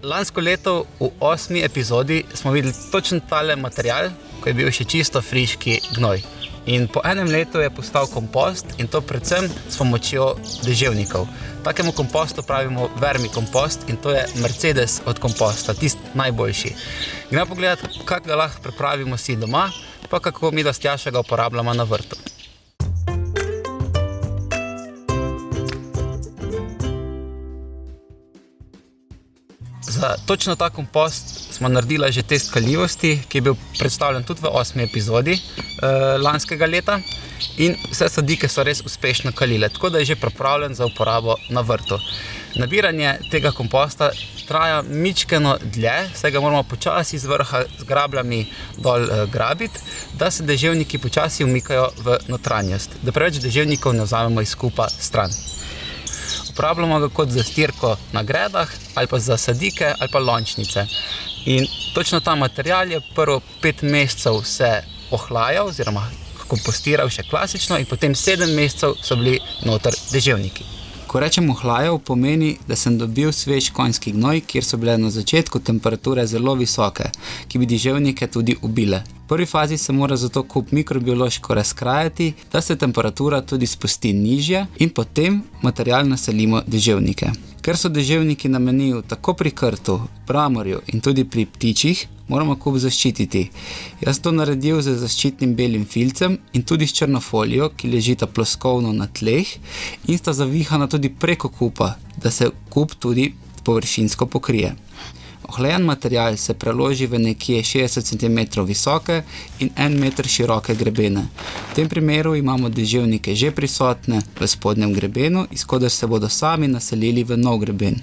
Lansko leto v 8. epizodi smo videli točno tale material, ko je bil še čisto friški gnoj. In po enem letu je postal kompost in to predvsem s pomočjo deževnikov. Takemu kompostu pravimo vermikompost in to je Mercedes od komposta, tisti najboljši. Gremo pogledati, kako ga lahko pripravimo si doma, pa kako mi da s Tjašo ga uporabljamo na vrtu. Za točno ta kompost smo naredili že test kaljivosti, ki je bil predstavljen tudi v 8. epizodi lanskega leta. In vse sadike so res uspešno kalile, tako da je že pripravljen za uporabo na vrtu. Nabiranje tega komposta traja mičkeno dlje, saj ga moramo počasi z vrha z grabljami dol grabiti, da se deževniki počasi umikajo v notranjost, da preveč deževnikov ne vzamemo iz kupa stran. Uporabljamo ga kot zastirko na gredah, ali pa za sadike, ali pa lončnice. In točno ta material je prvo 5 mesecev se ohlajal, oziroma kompostiral še klasično in potem 7 mesecev so bili noter deževniki. Ko rečem ohlajal, pomeni, da sem dobil svež konjski gnoj, kjer so bile na začetku temperature zelo visoke, ki bi deževnike tudi ubile. V prvi fazi se mora zato kup mikrobiološko razkrajati, da se temperatura tudi spusti nižje in potem material naselimo deževnike. Ker so deževniki namenljivi tako pri krtu, bramorju in tudi pri ptičih, moramo kup zaščititi. Jaz to naredil z zaščitnim belim filcem in tudi s črno folijo, ki ležita ploskovno na tleh in sta zavihana tudi preko kupa, da se kup tudi površinsko pokrije. Ohlajen material se preloži v nekje 60 cm visoke in 1 meter široke grebene. V tem primeru imamo deževnike že prisotne v spodnjem grebenu, iz koder se bodo sami naselili v nov greben.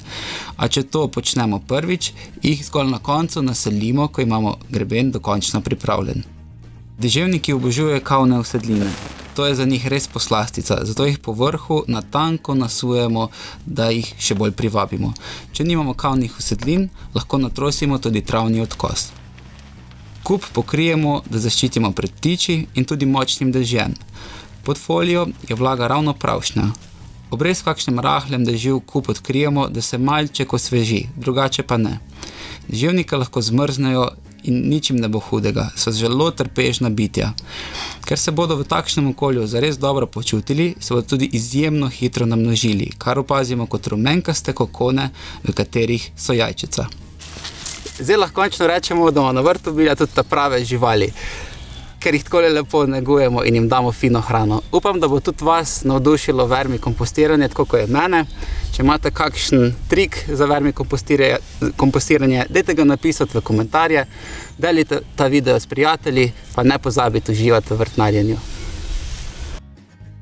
A če to počnemo prvič, jih zgolj na koncu naselimo, ko imamo greben dokončno pripravljen. Deževniki obožujejo kavne usedline. To je za njih res poslastica, zato jih po vrhu na tanko nasujemo, da jih še bolj privabimo. Če nimamo kavnih usedlin, lahko natrosimo tudi travni odkos. Kup pokrijemo, da zaščitimo pred ptiči in tudi močnim dežjem. Pod folijo je vlaga ravno pravšnja. Ob res kakšnem rahlem dežju kup odkrijemo, da se malček osveži, drugače pa ne. Deževnike lahko zmrznejo in ničim ne bo hudega, so zelo trpežna bitja. Ker se bodo v takšnem okolju zares dobro počutili, se bodo tudi izjemno hitro namnožili, kar opazimo kot rumenkaste kokone, v katerih so jajčica. Zdaj lahko končno rečemo, da bomo na vrtu bili tudi ta prave živali, ker jih tako lepo negujemo in jim damo fino hrano. Upam, da bo tudi vas navdušilo vermikompostiranje, tako kot je mene. Če imate kakšen trik za vermikompostiranje, dajte ga napisati v komentarje, delite ta video s prijatelji, pa ne pozabite uživati v vrtnarjenju.